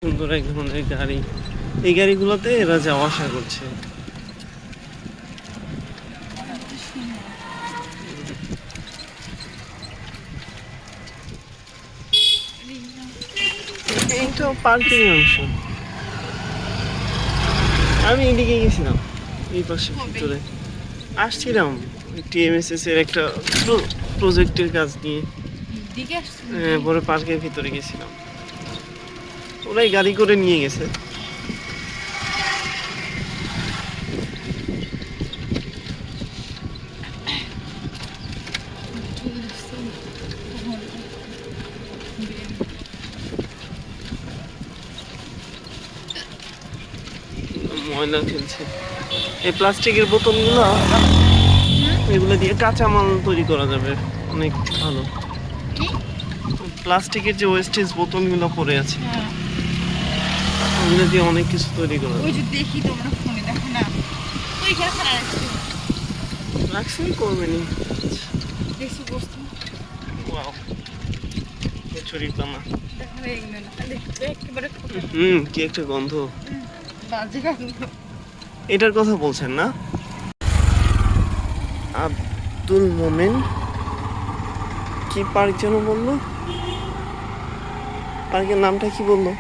সুন্দর এক ধরনের গাড়ি, এই গাড়িগুলোতে এরা যাওয়া আসা করছে। এইটা পার্কিং অংশ। আমি এদিকে গেছিলাম, এই পাশে ভিতরে আসছিলাম টিএমএসএস এর একটা প্রজেক্টের কাজ নিয়ে। পরে পার্কের ভিতরে গেছিলাম, ওরাই গাড়ি করে নিয়ে গেছে। ময়লা ফেলছে। এই প্লাস্টিকের বোতলগুলো, এগুলো দিয়ে কাঁচামাল তৈরি করা যাবে, অনেক ভালো। প্লাস্টিকের যে ওয়েস্টেজ বোতলগুলো পড়ে আছে, ওগুলো দিয়ে অনেক কিছু তৈরি করা যাবে। দেখি তোমরা ফোনে দেখো না, রাখছেই করবেনি। দেখছি বস্তু। ওয়াও, কচুরি পানা। কি একটা গন্ধ। এটার কথা বলছেন না? আব্দুল মোমেন কি পার্ক যেন বললো? পার্কের নামটা কি বললো?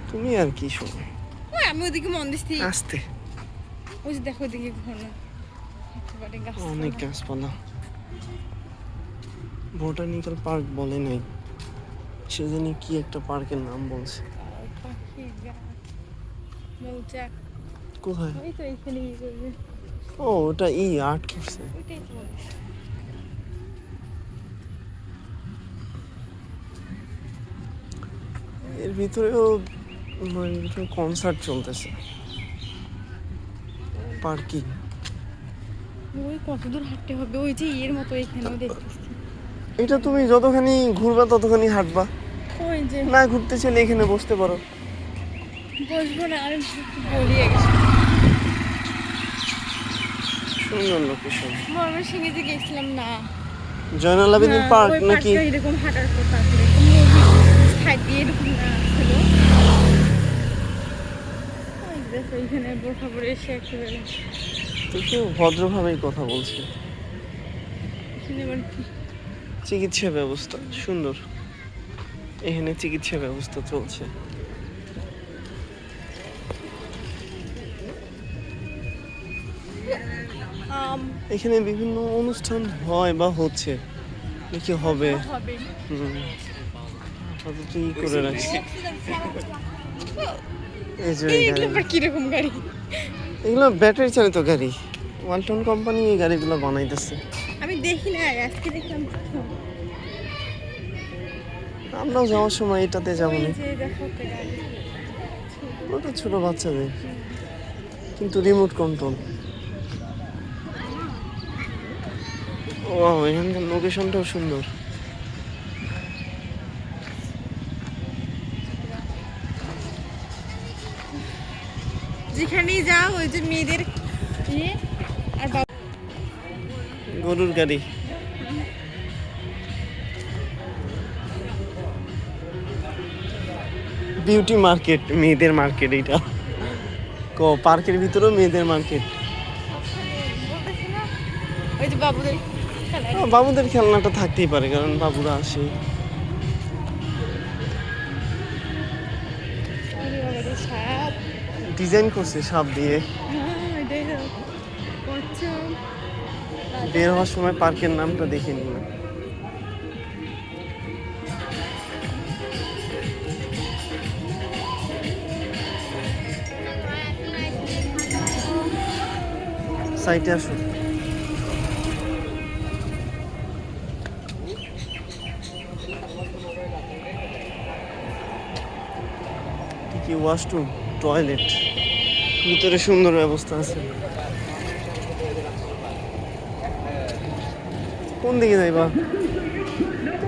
তুমি আর কি শোনো। আমি ওদিকে মন দিচ্ছি। আসতে ওই যে দেখো ওদিকে ঘন অনেক গাছপালা। বোটানিক্যাল পার্ক বলে নাই, সে জানি কি একটা পার্কের নাম বলছে। কোথায়? ও, ওটা আর্ট করছে। এর ভিতরেও কনসার্ট চলতেছে। পার্কিং। ওই কত দূর হাঁটতে হবে, ওই যে এর মতো এখানেও দেখতেছি। এটা তুমি যতখানি ঘুরবা ততখানি হাঁটবা। ওই যে না ঘুরতে চাইলে এখানে বসতে পারো। বসবো না, আর বলিয়ে গেছে। সুন্দর লোকেশন। ময়মনসিংহে যে গেছিলাম না, জয়নাল আবেদিন পার্ক নাকি? এরকম হাঁটার কথা থাকে, এরকম না ছিল। দেখো এখানে বোরখা পরে এসে একেবারে তো ভদ্রভাবেই কথা বলছে। চিকিৎসা ব্যবস্থা সুন্দর, এখানে চিকিৎসা ব্যবস্থা চলছে। এখানে বিভিন্ন অনুষ্ঠান হয় বা হচ্ছে, কি হবে। কি করে রাখছি কিরকম গাড়ি, এগুলো ব্যাটারি চালিত গাড়ি। ওয়ালটন কোম্পানি এই গাড়িগুলো বানাইতেছে। আমি দেখি না, আজকে দেখলাম। আমরাও যাওয়ার সময় এটাতে যাবো না। ওটা ছোট বাচ্চাদের, কিন্তু রিমোট কন্ট্রোল। ও, এখানকার লোকেশনটাও সুন্দর। যেখানেই যাও ওই যে মেয়েদের আর গরুর গাড়ি। বিউটি মার্কেট, মেয়েদের মার্কেট। এটা পার্কের ভিতরেও মেয়েদের মার্কেট। ওই যে বাবুদের খেলনাটা থাকতেই পারে, কারণ বাবুরা আসে। ডিজাইন করছে সাপ দিয়ে। বের হওয়ার সময় পার্কের নামটা দেখে নিলাম। সাইটে আসুন। কি ওয়াশরুম, টয়লেট, ভিতরে সুন্দর ব্যবস্থা আছে। কোন দিকে যাইবা?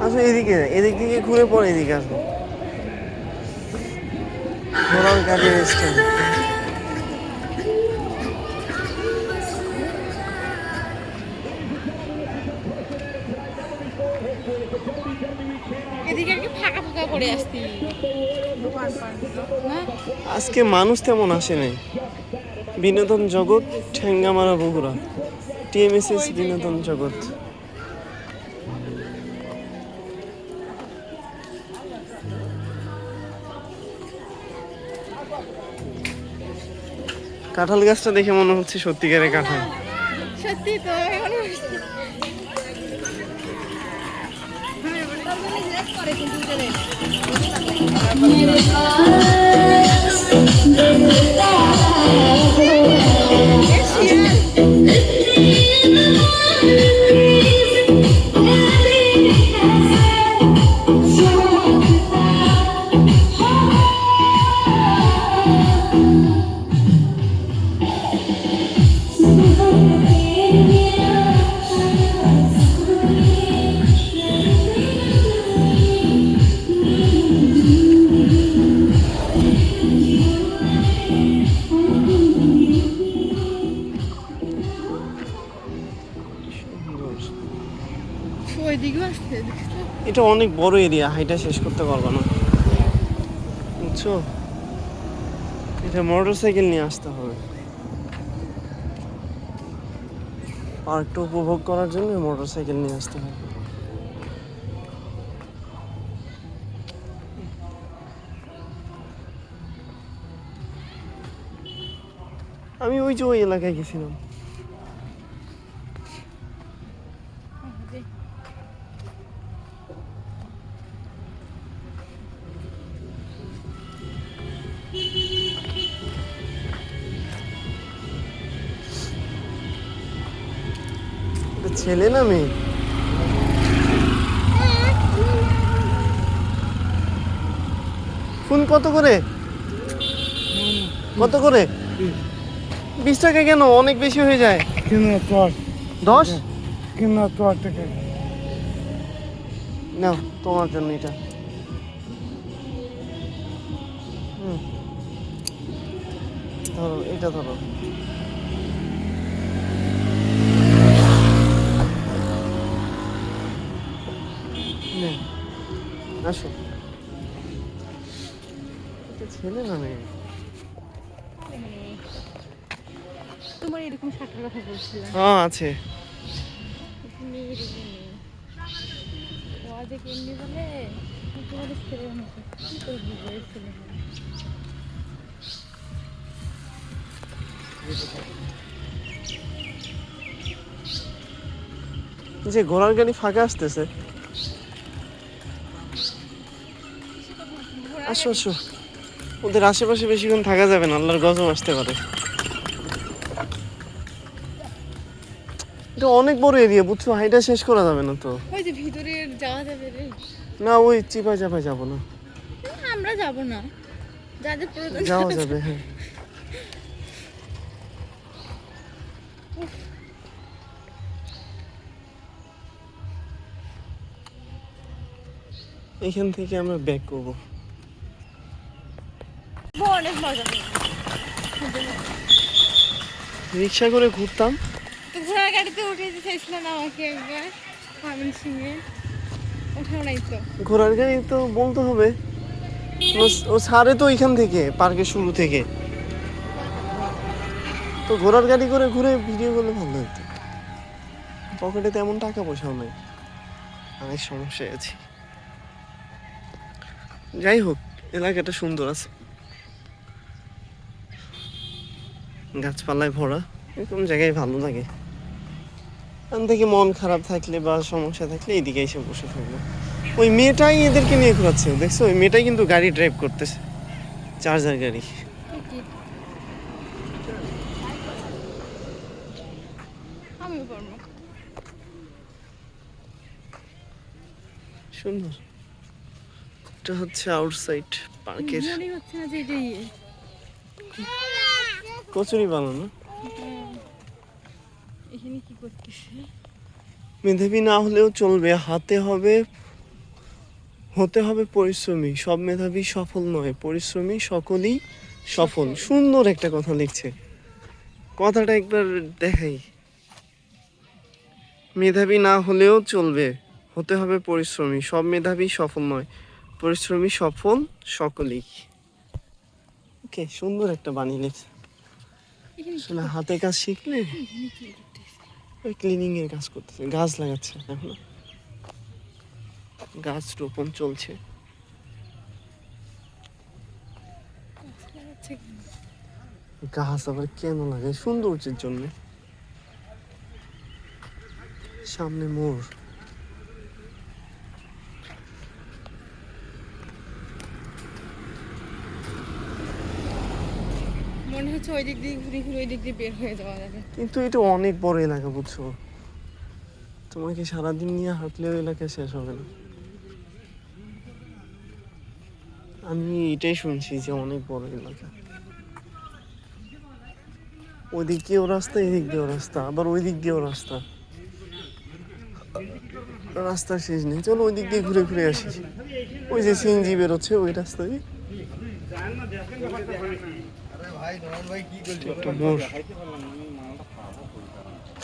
আসো এদিকে, এদিক থেকে ঘুরে পরে এদিকে আসবো। ঘোড়ার গাড়ির স্ট্যান্ড। এদিকে আর কি করে আসছি দোকান পান না আজকে মানুষ তেমন আসে নাই। বিনোদন জগৎ ঠেঙ্গামারা বগুড়া, টিএমএসএস বিনোদন জগৎ। কাঁঠাল গাছটা দেখে মনে হচ্ছে সত্যিকারের কাঁঠাল। সত্যি তো এখন করে কিন্তু ওইদিকেও আসছে এটা অনেক বড় এরিয়া, হাইটা শেষ করতে পারবো না, বুঝছো? এটা মোটরসাইকেল নিয়ে আসতে হবে। পার্কটা উপভোগ করার জন্য মোটরসাইকেল নিয়ে আসতে হবে। আমি ওই যে ওই এলাকায় গেছিলাম। এটা ছেলে না মেয়ে? ফোন কত করে? কত করে? 20 টাকা কেন? অনেক বেশি হয়ে যায়। 10? নাও তোমার জন্য এটা। ধরো এটা ধরো। নে, আসো। এটা ছেলে না মেয়ে? তোমার এরকম শার্টের কথা বলছিলাম। হ্যাঁ আছে। ও আজ কেমনি বলে তোমাদের ছেলের মতো কি করে বুঝবে ছেলে যে ঘোড়ার গাড়ি ফাঁকা আসতেছে। আসো আসো, ওদের আশেপাশে বেশিক্ষণ থাকা যাবে না, আল্লাহর গজব আসতে পারে। এটা অনেক বড় এরিয়া, বুঝছো? হাইটা শেষ করা যাবে না তো। ওই যে ভিতরে যাওয়া যাবে রে। না ওই চিপায় চাপায় যাবো না। আমরা যাব না, যাদের প্রয়োজন যাওয়া যাবে, হ্যাঁ। এখান থেকে আমরা ব্যাক করবো। অনেক মজা রিক্সা করে ঘুরতাম। তো ঘোড়ার গাড়িতে উঠে যেতে চাইছিল না আমাকে একবার ফার্মিং সিংয়ে ওঠাও নাই তো। ঘোড়ার গাড়ি তো বলতে হবে, ও ছাড়ে তো এখান থেকে, পার্কের শুরু থেকে। তো ঘোড়ার গাড়ি করে ঘুরে ভিডিও করলে ভালো হতো। পকেটে তেমন টাকা পয়সাও নেই, অনেক সমস্যায় আছি। যাই হোক, এলাকাটা সুন্দর আছে, গাছপালায় ভরা, এরকম জায়গায় ভালো লাগে। এখান থেকে মন খারাপ থাকলে বা সমস্যা থাকলে এইদিকে এসে বসে থাকবো। ওই মেয়েটাই এদেরকে নিয়ে ঘোরাচ্ছে, দেখছো? ওই মেয়েটাই কিন্তু গাড়ি ড্রাইভ করতেছে, চার্জার গাড়ি। আমিও পারবো। সুন্দর। এটা হচ্ছে আউটসাইড পার্কের। মনে হচ্ছে না যে এটাই কচুরি বানানো। এখানে কি করতেছে? মেধাবী না হলেও চলবে, হতে হবে পরিশ্রমী। সব মেধাবী সফল নয়, পরিশ্রমী সকলেই সফল। সুন্দর একটা কথা লিখছে, কথাটা একবার দেখাই। মেধাবী না হলেও চলবে, হতে হবে পরিশ্রমী। সব মেধাবী সফল নয়, পরিশ্রমী সফল সকলেই। ওকে, সুন্দর একটা বানিয়ে লিখছে। আসলে হাতে কাজ শিখলে ওই ক্লিনিং এর কাজ করতেছে, গাছ লাগাচ্ছে এখন, গাছ রোপণ চলছে। গাছ আবার কেন লাগে? সৌন্দর্যের জন্য। সামনে মোড়। মনে হচ্ছে ওই দিক দিয়ে ঘুরে ঘুরে ওই দিক দিয়ে বের হয়ে যাওয়া যাবে। কিন্তু এটা অনেক বড় এলাকা, বুঝছো? তোমাকে সারাদিন নিয়ে হাঁটলেও এলাকা শেষ হবে না। আমি এটাই শুনছি যে অনেক বড় এলাকা। ওই দিক দিয়েও রাস্তা, এদিক দিয়েও রাস্তা, আবার ওই দিক দিয়েও রাস্তা, রাস্তার শেষ নেই। চলো ওই দিক দিয়ে ঘুরে ঘুরে আসি। ওই যে সিএনজি বেরোচ্ছে ওই রাস্তায়, একটা মোড়,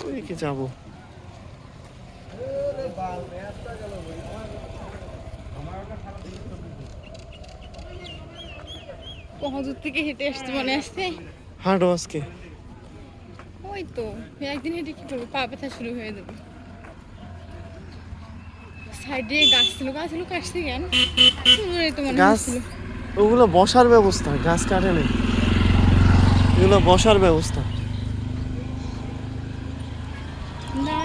ওইদিকে যাবো। কতদূর থেকে হেঁটে আসতে মনে আসছে। হাঁটো আজকে। ওই তো একদিন হেঁটে কি করবো, পা ব্যথা শুরু হয়ে যাবে। সাইডে গাছগুলো কাটছে কেন? এই তো মনে গাছ হচ্ছিল ওগুলো বসার ব্যবস্থা, গাছ কাটে নেই, এগুলো বসার ব্যবস্থা। না,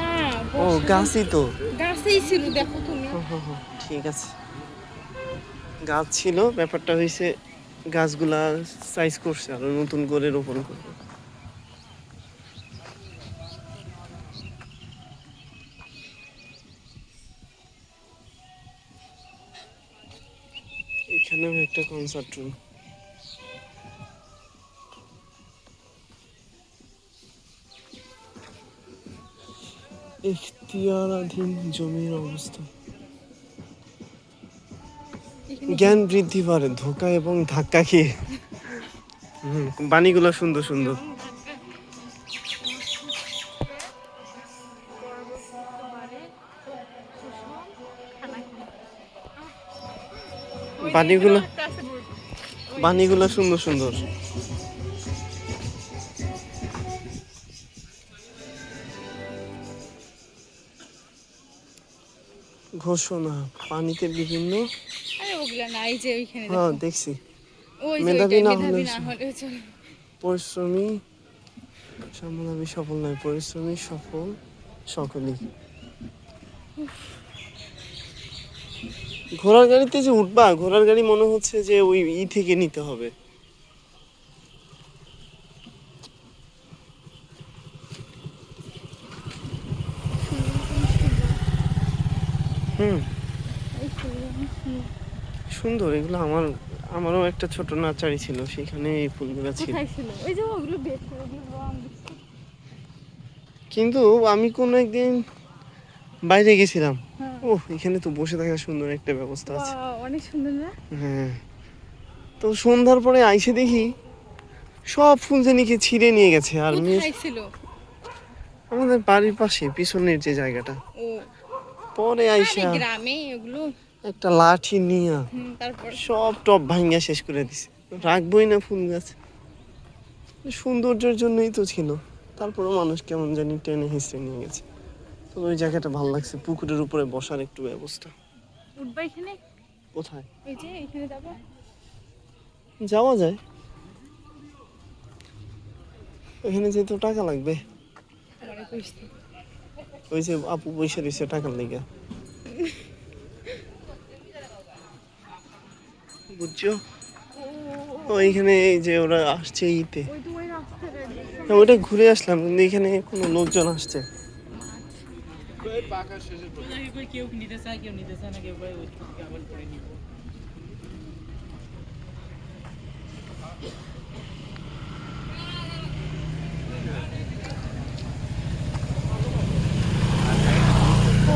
ও গাছই তো, গাছেই ছিল, দেখো তুমি। ঠিক আছে, গাছ ছিল। ব্যাপারটা হয়েছে গাছগুলা সাইজ করছে আর নতুন করে রোপণ করবে। এখানেও একটা কনসার্ট রুম। এখতিয়ারাধীন জমির অবস্থা। জ্ঞান বৃদ্ধি পারে ধোঁকা এবং ধাক্কা খেয়ে। বাণীগুলো সুন্দর সুন্দর। বাণীগুলো সুন্দর সুন্দর। ঘোষণা পানিতে বিভিন্ন, আরে ওগুলা নাই যে ওইখানে। হ্যাঁ দেখছি। ওই যে মেধাবী না মেধাবী হলে না হলে চলে। পরিশ্রমী সামনাবী সফল নয়, পরিশ্রমী সফল সকলেই। ঘোড়ার গাড়িতে যে উঠবা, ঘোড়ার গাড়ি মনে হচ্ছে যে ওই থেকে নিতে হবে। সুন্দর এগুলো। আমারও একটা ছোট নার্সারি ছিল, সেখানে এই ফুলগুলো ছিল। ওই যে ওগুলো বেশি, ওগুলো রং। কিন্তু আমি কোনো একদিন বাইরে গেছিলাম, ও এখানে তো বসে থাকার সুন্দর একটা ব্যবস্থা আছে। অনেক সুন্দর না? হ্যাঁ, তো সন্ধ্যার পরে আইসে দেখি সব ফুলদানিকে ছিঁড়ে নিয়ে গেছে। আর আমাদের বাড়ির পাশে পিছনের যে জায়গাটা, পরে আইসা গ্রামে ওগুলো একটা লাঠি নিয়ে তারপর সব টব ভাঙ্গা শেষ করে দিছে। রাখবোই না ফুল গাছ, সৌন্দর্যের জন্যই তো ছিল। তারপরেও মানুষ কেমন জানি টেনে হিসড়ে নিয়ে গেছে। তো ওই জায়গাটা ভালো লাগছে, পুকুরের উপরে বসার একটু ব্যবস্থা। উঠবা এখানে? কোথায়? এই যে এখানে যাবো। যাওয়া যায়, এখানে যেতে টাকা লাগবে। ওই যে আপু পয়সা দিচ্ছে টাকার লেগে, বুঝছো? ওইখানে যে ওরা আসছে ইতে, ওইটা ঘুরে আসলাম, কিন্তু এখানে কোনো লোকজন আসছে।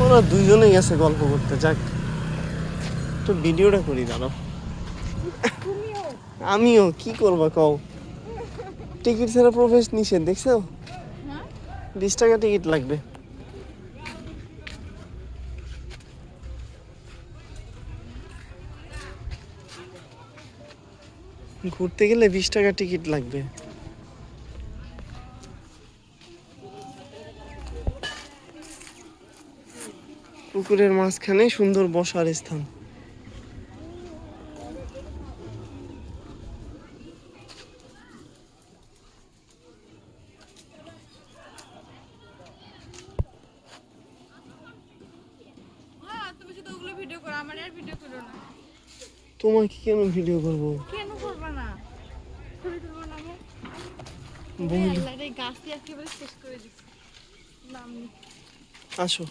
ওরা দুইজনে গেছে গল্প করতে। যাক, তো ভিডিওটা করি, দাঁড়াও। আমিও কি করবা কও? টিকিট ছাড়া প্রবেশ নিষেধ, দেখছো? 20 টাকা টিকিট লাগবে। ঘুরতে গেলে 20 টাকা টিকিট লাগবে। পুকুরের মাঝখানে সুন্দর বসার স্থান। তুমি শুধু ওগুলো ভিডিও করো, আমার আর ভিডিও করো না। তোমাকে কেন ভিডিও করবো? কেন করবা না? ছবি তুলবো না আমি? বন্ধু আল্লাহ রে, গাছ দিয়ে একেবারে শেষ করে দিচ্ছি। নাম নেই। আসো,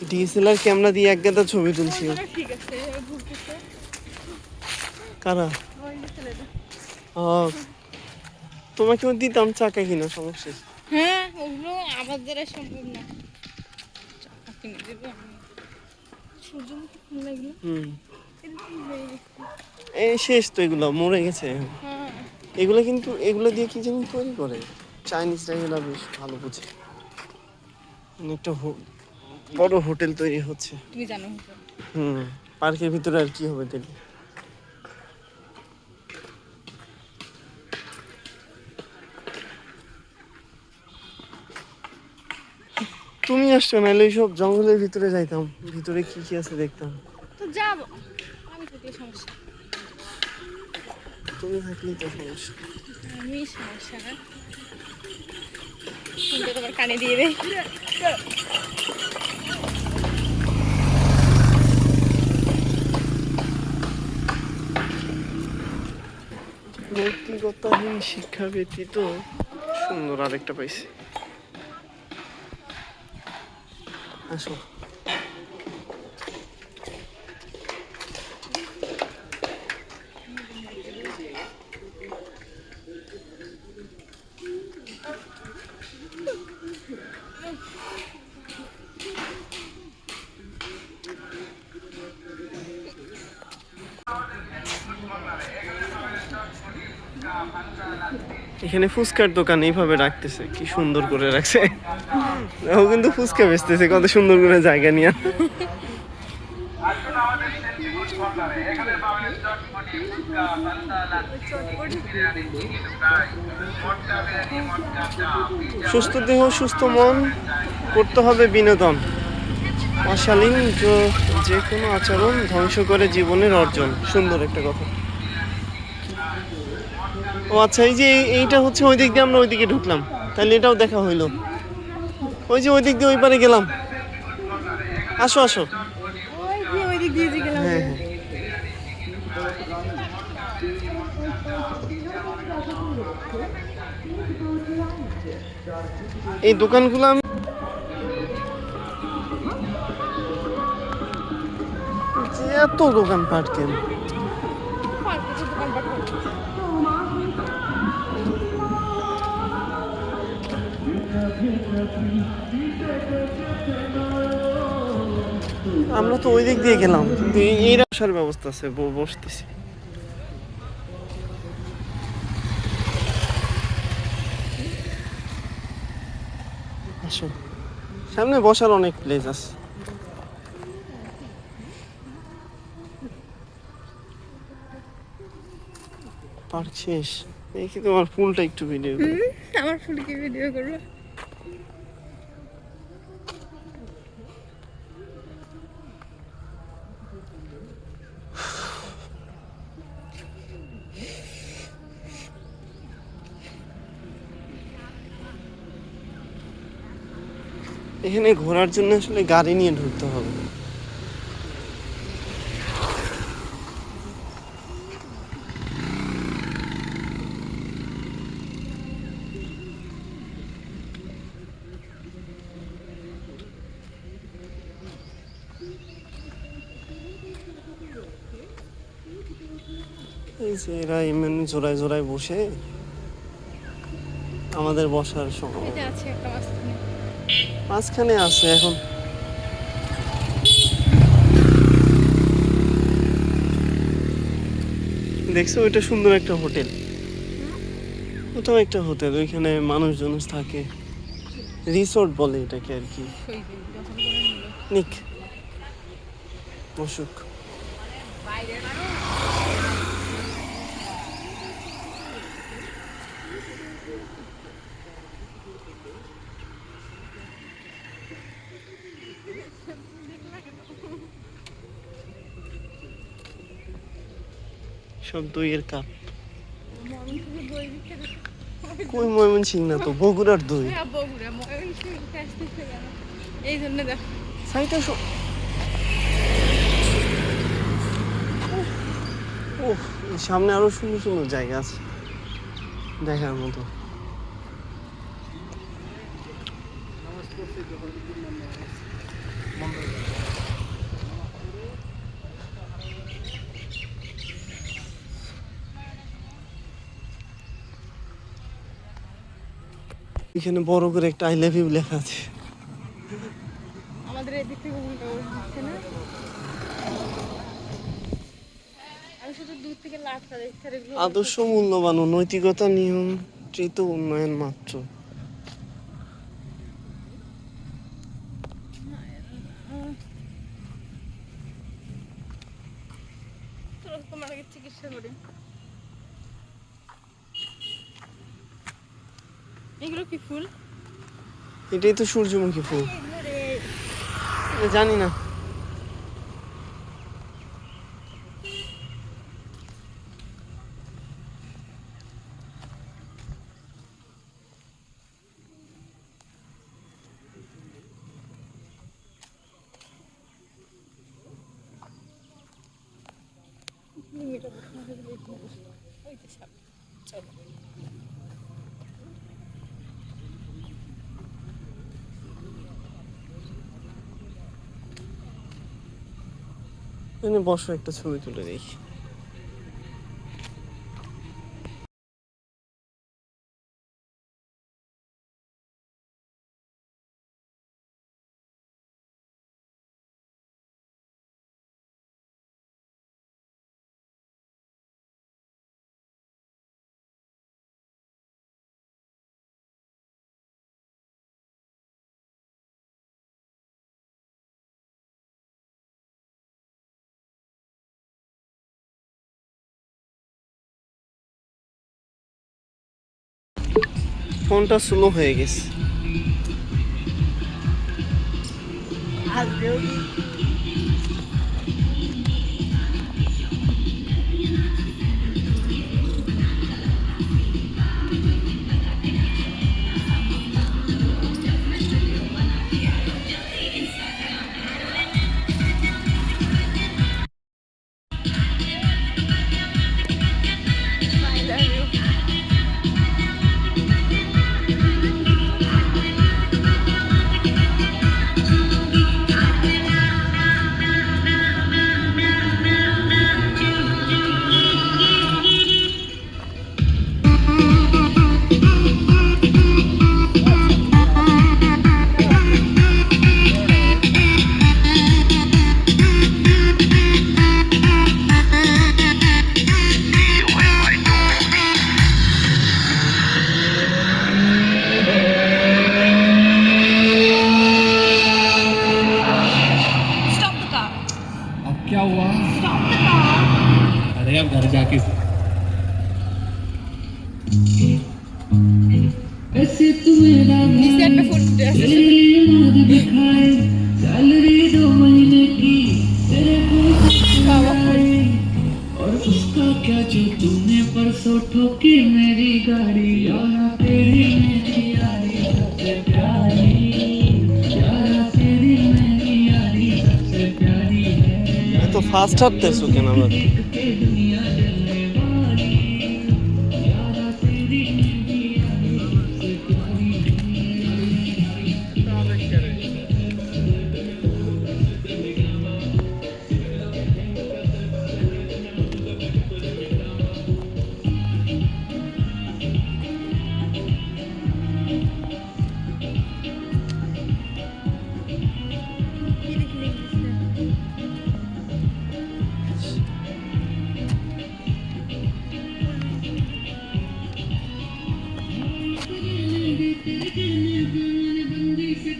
ডিএসএলআর ক্যামেরা দিয়ে এক গাদা ছবি তুলছি। ঠিক আছে, এভাবে ঘুরতেছে। কারা? ওই যে ছেলেটা। আহ, তোমাকেও দিতাম চাকা কিনা, সমস্যা নেই। হ্যাঁ, ওগুলো আমার দ্বারা সম্ভব না। চাকা কিনে দেবো আমি। সূর্যমুখী ফুল লাগলো। এটা কি হয়ে গেছে? এই শেষ তো, এগুলো মরে গেছে। হ্যাঁ। এগুলো কিন্তু এগুলো দিয়ে কি জানি তৈরি করে, চাইনিজরা এগুলো বেশ ভালো বুঝে। একটা বড় হোটেল তৈরি হচ্ছে। তুমি জানো? পার্কের ভিতরে আর কি হবে দেখি। তুমি আসছো, নাহলে সব জঙ্গলের ভিতরে যাইতাম, ভিতরে কি কি আছে দেখতাম। তো যাবো, আমি থাকলে সমস্যা। তুমি থাকলেই তো সমস্যা। আমি সমস্যা না, শুনতে তোমার কানে দিয়ে দেয়। নৈতিকতাহীন শিক্ষা ব্যতীত সুন্দর আরেকটা পাইছি। আসো, এখানে ফুচকার দোকান এইভাবে রাখতেছে, কি সুন্দর করে রাখছে। ও কিন্তু ফুচকা বেচতেছে কত সুন্দর করে জায়গা নিয়ে। সুস্থ দেহ সুস্থ মন, করতে হবে বিনোদন। অশালীন যে কোনো আচরণ ধ্বংস করে জীবনের অর্জন। সুন্দর একটা কথা। ও আচ্ছা, এই যে এইটা হচ্ছে ওই দিক দিয়ে আমরা ওইদিকে ঢুকলাম, তাহলে এটাও দেখা হইলো। ওই যে ওই দিক দিয়ে ওই পারে গেলাম। আসো আসো। ওই দিক দিয়ে গেলাম। হ্যাঁ, এই দোকানগুলো আমি এত দোকানপাট কেন? আমরা তো ওই দিক দিয়ে গেলাম, কিন্তু এই রাস্তার ব্যবস্থা আছে, বসতেছি। আসো, সামনে বসার অনেক প্লেস আছে। পার্ক শেষ, দেখি তোমার ফুলটা একটু ভিডিও। আমার ফুলকে ভিডিও করবো? এখানে ঘোরার জন্য আসলে গাড়ি নিয়ে ঢুকতে হবে। এই যে এরা এমনি জোড়ায় জোড়ায় বসে, আমাদের বসার সময় এটা আছে একটা মাঝখানে। মাঝখানে আছে এখন। দেখছো, ওইটা সুন্দর একটা হোটেল, ওটাও একটা হোটেল, ওইখানে মানুষজন থাকে, রিসোর্ট বলে এটাকে আর কি। নিক বসুক। সব দইয়ের কাপ। ময়মনসিংহ দই বিখ্যাত। কই ময়মনসিং না তো, বগুড়ার দই। হ্যাঁ বগুড়া, ময়মনসিংহ আসতেছে কেন এই জন্য দেখ সাইটা ও সামনে আরো সুন্দর সুন্দর জায়গা আছে দেখার মতো। এখানে বড় করে একটা আই লাভ ইউ লেখা আছে। আমাদের এদিক থেকে উল্টো হচ্ছে না, আমি শুধু দূর থেকে লাটটা দেখছি আর এগুলো আদর্শ, মূল্যবান ও নৈতিকতা নিয়ন্ত্রিত উন্নয়ন মাত্র। তোমার আগে চিকিৎসা করি। এগুলো কি ফুল? এটাই তো সূর্যমুখী ফুল। এগুলো রে জানি না। এটা ওই তো সাপ। চলো এখানে বসো, একটা ছবি তুলে দেখি। ফোনটা স্লো হয়ে গেছে। I love you. Stop the car. अब क्या हुआ? Stop the car. अरे अब घर जाके ऐसे तुम्हें This side पे फोन उठे আছে। दिखाए सैलरी 2 महीने की तेरे को बाबा फोन। और उसका क्या जो तूने परसों ठोकी मेरी गाड़ी यारा तेरी मेरी यारी सबसे प्यारी यारा तेरी मेरी यारी सबसे प्यारी है এত ফাস্ট হাঁটতেছো কেন আবার? के दुनिया जलने वाली यारा तेरी मेरी यारी सबसे प्यारी কি লিখলি ইংলিশে?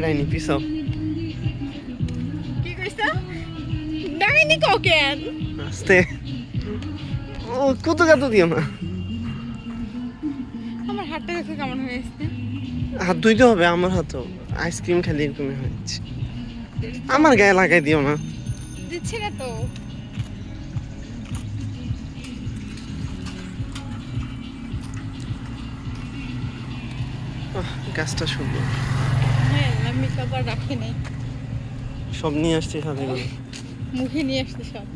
ডাইনি পিছাও। কি কইছা? ডাইনি কোকেন। আস্তে। ও কত দিও না। হাতটা দেখো কেমন হয়েছে। হাত ধুইতে হবে, আমার হাতও আইসক্রিম খালি এরকমই হয়েছে। আমার গায়ে লাগাই দিও না। দিচ্ছি না তো। গাছটা সুন্দর। হ্যাঁ আমি মেকআপ আর রাখি নাই, সব নিয়ে আসছি সাথে করে। মুখে নিয়ে আসতে সব।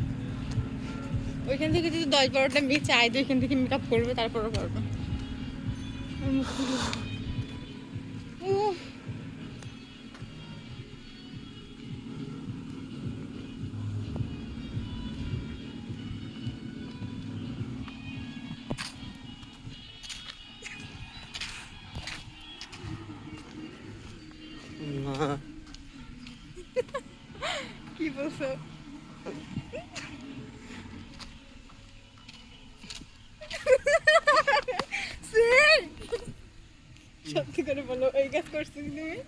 ওইখান থেকে যদি 10-12টা মেয়ে চাই তো ওইখান থেকে মেকআপ করবে, তারপরও করবে। আর মুখে উফ, না, কি বলছো? স্যার, সত্যি করে বলো এই কাজ করছো কি তুমি?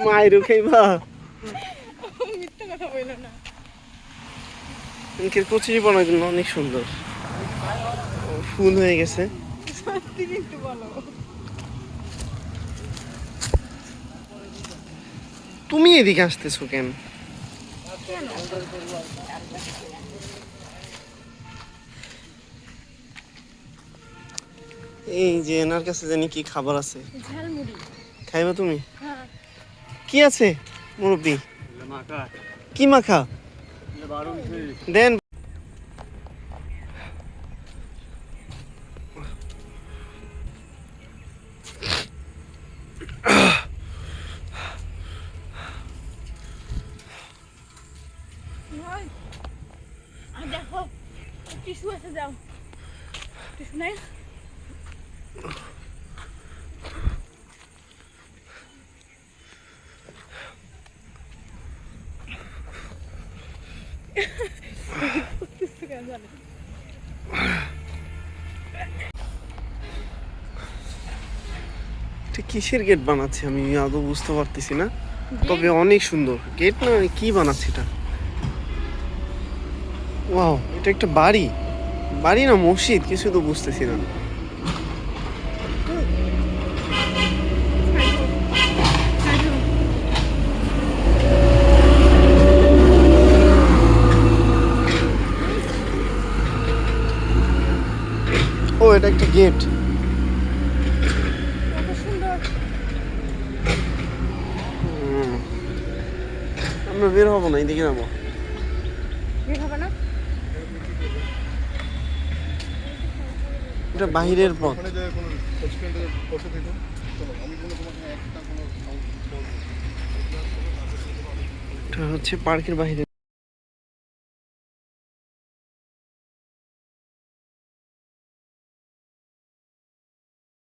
মায়েরও খাইবা। মিথ্যা কথা বললো না। এনকের কচুরি বানাগুলো অনেক সুন্দর, ফুল হয়ে গেছে। সত্যি কিন্তু বলো। তুমি এদিকে আসতেছো কেন? এই যে এনার কাছে জানি কি খাবার আছে, ঝালমুড়ি। খাইবা তুমি? হ্যাঁ। কি আছে মুরব্বি? কি মাখা দেন। আর দেখো টিস্যু আছে, যাও টিস্যু নাই। এটা কিসের গেট বানাচ্ছে আমি আদৌ বুঝতে পারতেছি না, তবে অনেক সুন্দর গেট। না কি বানাচ্ছে এটা? ওয়াও, এটা একটা বাড়ি। বাড়ি না মসজিদ, কিছু তো বুঝতেছি না। ও এটা একটা গেট। কত সুন্দর। আমরা বের হবো না, এদিকে যাবো। বের হবে না। এটা বাহিরের পথ। এটা হচ্ছে পার্কের বাহিরে।